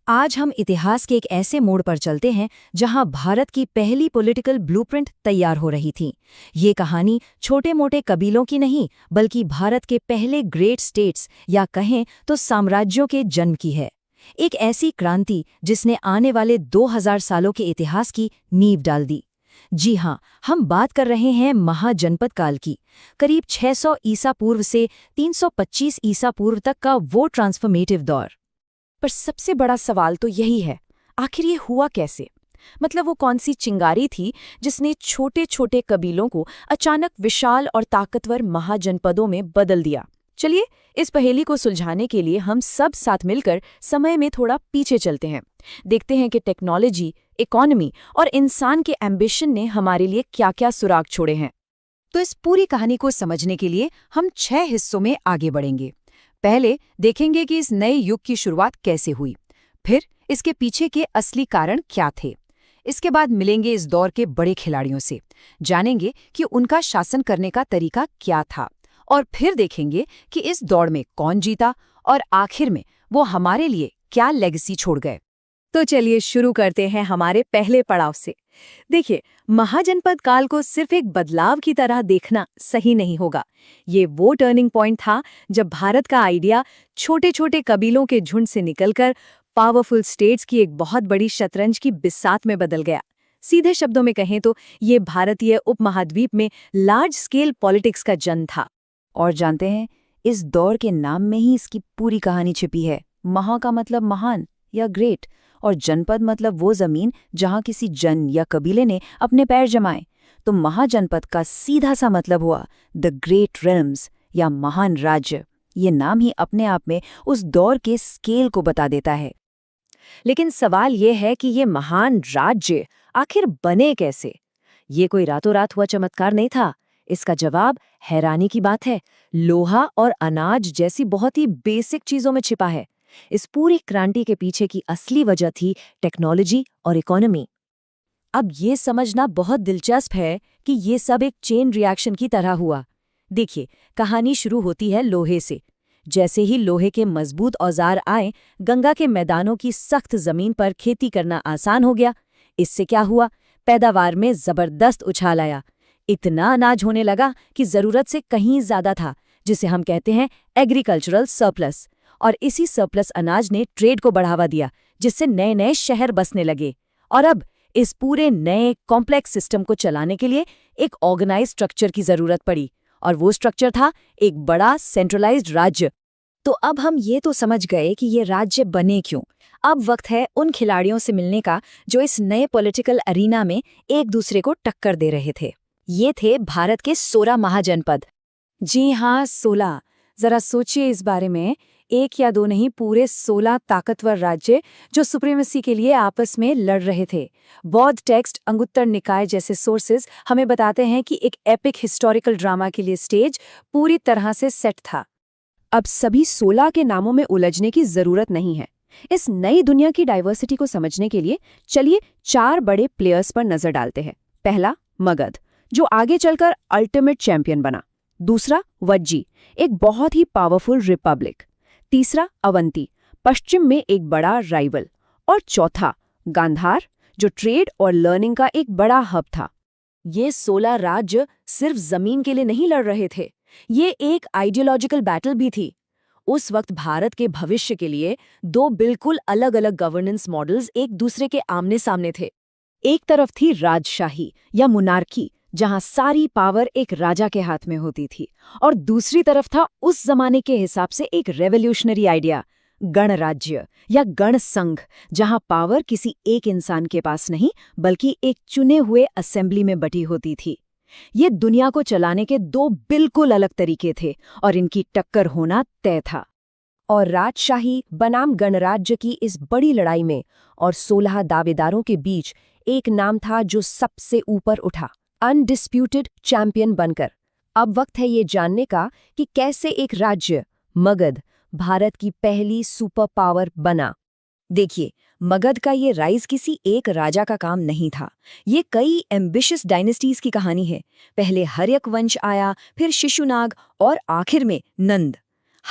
आज हम इतिहास के एक ऐसे मोड़ पर चलते हैं जहां भारत की पहली पॉलिटिकल ब्लूप्रिंट तैयार हो रही थी। ये कहानी छोटे-मोटे कबीलों की नहीं, बल्कि भारत के पहले ग्रेट स्टेट्स या कहें तो साम्राज्यों के जन्म की है। एक ऐसी क्रांति जिसने आने वाले 2000 सालों के इतिहास की नींव डाल दी। जी हाँ, हम बात कर रहे हैं महाजनपद काल की। करीब 600 ईसा पूर्व से 325 ईसा पूर्व तक का वो ट्रांसफॉर्मेटिव दौर। पर सबसे बड़ा सवाल तो यही है, आखिर ये हुआ कैसे? मतलब वो कौन सी चिंगारी थी जिसने छोटे छोटे कबीलों को अचानक विशाल और ताकतवर महाजनपदों में बदल दिया? चलिए, इस पहेली को सुलझाने के लिए हम सब साथ मिलकर समय में थोड़ा पीछे चलते हैं। देखते हैं कि टेक्नोलॉजी, इकोनॉमी और इंसान के एम्बिशन ने हमारे लिए क्या-क्या सुराग छोड़े हैं। तो इस पूरी कहानी को समझने के लिए हम 6 हिस्सों में आगे बढ़ेंगे। पहले देखेंगे कि इस नए युग की शुरुआत कैसे हुई, फिर इसके पीछे के असली कारण क्या थे। इसके बाद मिलेंगे इस दौर के बड़े खिलाड़ियों से, जानेंगे कि उनका शासन करने का तरीका क्या था, और फिर देखेंगे कि इस दौड़ में कौन जीता और आखिर में वो हमारे लिए क्या लेगेसी छोड़ गए। तो चलिए शुरू करते हैं हमारे पहले पड़ाव से। देखिए, महाजनपद काल को सिर्फ एक बदलाव की तरह देखना सही नहीं होगा। ये वो टर्निंग पॉइंट था जब भारत का आइडिया छोटे छोटे कबीलों के झुंड से निकलकर पावरफुल स्टेट्स की एक बहुत बड़ी शतरंज की बिसात में बदल गया। सीधे शब्दों में कहें तो ये भारतीय उपमहाद्वीप में लार्ज स्केल पॉलिटिक्स का जन्म था। और जानते हैं, इस दौर के नाम में ही इसकी पूरी कहानी छिपी है। महा का मतलब महान या ग्रेट, और जनपद मतलब वो जमीन जहां किसी जन या कबीले ने अपने पैर जमाए। तो महाजनपद का सीधा सा मतलब हुआ द ग्रेट रेल्म्स या महान राज्य। ये नाम ही अपने आप में उस दौर के स्केल को बता देता है। लेकिन सवाल ये है कि ये महान राज्य आखिर बने कैसे? ये कोई रातों रात हुआ चमत्कार नहीं था। इसका जवाब हैरानी की बात है, लोहा और अनाज जैसी बहुत ही बेसिक चीजों में छिपा है। इस पूरी क्रांति के पीछे की असली वजह थी टेक्नोलॉजी और इकोनॉमी। अब ये समझना बहुत दिलचस्प है कि ये सब एक चेन रिएक्शन की तरह हुआ। देखिए, कहानी शुरू होती है लोहे से। जैसे ही लोहे के मजबूत औजार आए, गंगा के मैदानों की सख्त जमीन पर खेती करना आसान हो गया। इससे क्या हुआ? पैदावार में जबरदस्त उछाल आया। इतना अनाज होने लगा कि जरूरत से कहीं ज्यादा था, जिसे हम कहते हैं एग्रीकल्चरल सरप्लस। और इसी सरप्लस अनाज ने ट्रेड को बढ़ावा दिया, जिससे नए नए शहर बसने लगे। और अब इस पूरे नए कॉम्प्लेक्स सिस्टम को चलाने के लिए एक ऑर्गेनाइज्ड स्ट्रक्चर की जरूरत पड़ी, और वो स्ट्रक्चर था एक बड़ा सेंट्रलाइज्ड राज्य। तो अब हम ये तो समझ गए कि ये राज्य बने क्यों। अब वक्त है उन खिलाड़ियों से मिलने का जो इस नए पॉलिटिकल अरीना में एक दूसरे को टक्कर दे रहे थे। ये थे भारत के 16 महाजनपद। जी हाँ, 16। जरा सोचिए इस बारे में। एक या दो नहीं, पूरे 16 ताकतवर राज्य जो सुप्रीमेसी के लिए आपस में लड़ रहे थे। बौद्ध टेक्स्ट, अंगुत्तर निकाय जैसे सोर्सेज हमें बताते हैं कि एक एपिक हिस्टोरिकल ड्रामा के लिए स्टेज पूरी तरह से सेट था। अब सभी 16 के नामों में उलझने की जरूरत नहीं है। इस नई दुनिया की डाइवर्सिटी को समझने के लिए चलिए 4 बड़े प्लेयर्स पर नजर डालते हैं। पहला, मगध, जो आगे चलकर अल्टीमेट चैंपियन बना। दूसरा, वज्जी, एक बहुत ही पावरफुल रिपब्लिक। तीसरा, अवंती, पश्चिम में एक बड़ा राइवल। और चौथा, गांधार, जो ट्रेड और लर्निंग का एक बड़ा हब था। ये 16 राज्य सिर्फ जमीन के लिए नहीं लड़ रहे थे, ये एक आइडियोलॉजिकल बैटल भी थी। उस वक्त भारत के भविष्य के लिए 2 बिल्कुल अलग अलग गवर्नेंस मॉडल्स एक दूसरे के आमने सामने थे। एक तरफ थी राजशाही या मुनार्की, जहां सारी पावर एक राजा के हाथ में होती थी, और दूसरी तरफ था उस जमाने के हिसाब से एक रेवोल्यूशनरी आइडिया, गणराज्य या गण संघ, जहां पावर किसी एक इंसान के पास नहीं बल्कि एक चुने हुए असेंबली में बटी होती थी। ये दुनिया को चलाने के 2 बिल्कुल अलग तरीके थे, और इनकी टक्कर होना तय था। और राजशाही बनाम गणराज्य की इस बड़ी लड़ाई में और 16 दावेदारों के बीच एक नाम था जो सबसे ऊपर उठा, अनडिस्प्यूटेड चैंपियन बनकर। अब वक्त है ये जानने का कि कैसे एक राज्य, मगध, भारत की पहली सुपर पावर बना। देखिए, मगध का ये राइज किसी एक राजा का काम नहीं था। ये कई एम्बिशियस डायनेस्टीज की कहानी है। पहले हर्यक वंश आया, फिर शिशुनाग और आखिर में नंद।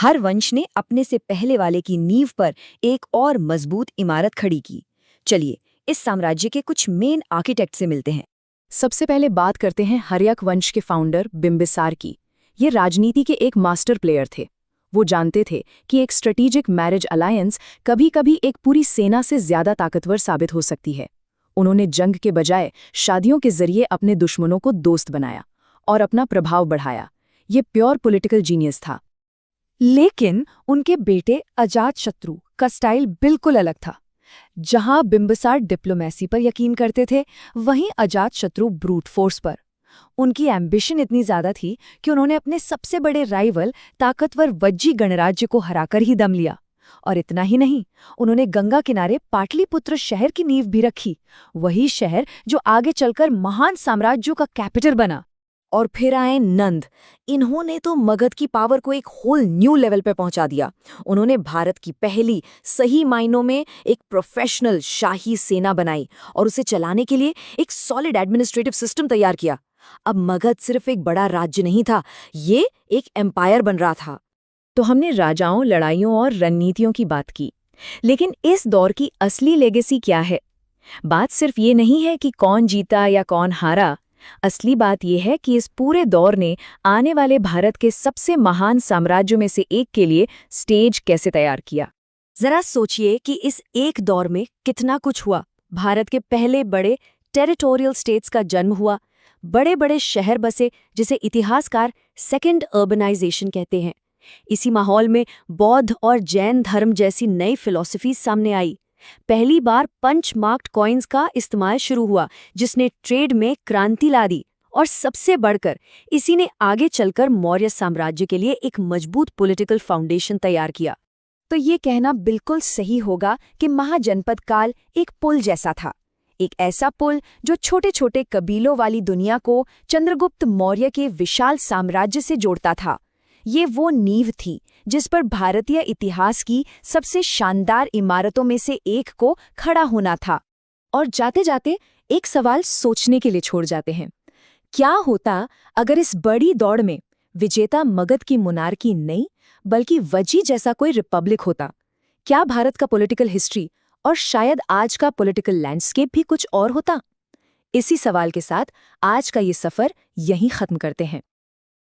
हर वंश ने अपने से पहले वाले की नींव पर एक और मजबूत इमारत खड़ी की। चलिए इस साम्राज्य के कुछ मेन आर्किटेक्ट से मिलते हैं। सबसे पहले बात करते हैं हर्यक वंश के फाउंडर बिंबिसार की। ये राजनीति के एक मास्टर प्लेयर थे। वो जानते थे कि एक स्ट्रेटेजिक मैरिज अलायंस कभी-कभी एक पूरी सेना से ज्यादा ताकतवर साबित हो सकती है। उन्होंने जंग के बजाय शादियों के जरिए अपने दुश्मनों को दोस्त बनाया और अपना प्रभाव बढ़ाया। ये प्योर पॉलिटिकल जीनियस था। लेकिन उनके बेटे अजातशत्रु का स्टाइल बिल्कुल अलग था। जहां बिंबिसार डिप्लोमेसी पर यकीन करते थे, वहीं अजातशत्रु ब्रूट फोर्स पर। उनकी एम्बिशन इतनी ज्यादा थी कि उन्होंने अपने सबसे बड़े राइवल ताकतवर वज्जी गणराज्य को हराकर ही दम लिया। और इतना ही नहीं, उन्होंने गंगा किनारे पाटलिपुत्र शहर की नींव भी रखी, वही शहर जो आगे चलकर महान साम्राज्यों का कैपिटल बना। और फिर आए नंद। इन्होंने तो मगध की पावर को एक होल न्यू लेवल पे पहुंचा दिया। उन्होंने भारत की पहली सही मायनों में एक प्रोफेशनल शाही सेना बनाई और उसे चलाने के लिए एक सॉलिड एडमिनिस्ट्रेटिव सिस्टम तैयार किया। अब मगध सिर्फ एक बड़ा राज्य नहीं था, ये एक एम्पायर बन रहा था। तो हमने राजाओं, लड़ाइयों और रणनीतियों की बात की, लेकिन इस दौर की असली लेगेसी क्या है? बात सिर्फ ये नहीं है कि कौन जीता या कौन हारा। असली बात यह है कि इस पूरे दौर ने आने वाले भारत के सबसे महान साम्राज्यों में से एक के लिए स्टेज कैसे तैयार किया। जरा सोचिए कि इस एक दौर में कितना कुछ हुआ। भारत के पहले बड़े टेरिटोरियल स्टेट्स का जन्म हुआ, बड़े बड़े शहर बसे जिसे इतिहासकार सेकेंड अर्बनाइजेशन कहते हैं। इसी माहौल में बौद्ध और जैन धर्म जैसी नई फिलॉसफीज सामने आई। पहली बार पंच मार्क्ड कॉइन्स का इस्तेमाल शुरू हुआ, जिसने ट्रेड में क्रांति ला दी। और सबसे बढ़कर इसी ने आगे चलकर मौर्य साम्राज्य के लिए एक मजबूत पॉलिटिकल फाउंडेशन तैयार किया। तो ये कहना बिल्कुल सही होगा कि महाजनपद काल एक पुल जैसा था। एक ऐसा पुल जो छोटे छोटे कबीलों वाली दुनिया को चंद्रगुप्त मौर्य के विशाल साम्राज्य से जोड़ता था। ये वो नींव थी जिस पर भारतीय इतिहास की सबसे शानदार इमारतों में से एक को खड़ा होना था। और जाते जाते एक सवाल सोचने के लिए छोड़ जाते हैं। क्या होता अगर इस बड़ी दौड़ में विजेता मगध की मोनार्की नहीं, बल्कि वजी जैसा कोई रिपब्लिक होता? क्या भारत का पॉलिटिकल हिस्ट्री और शायद आज का पॉलिटिकल लैंडस्केप भी कुछ और होता? इसी सवाल के साथ आज का ये सफर यहीं खत्म करते हैं।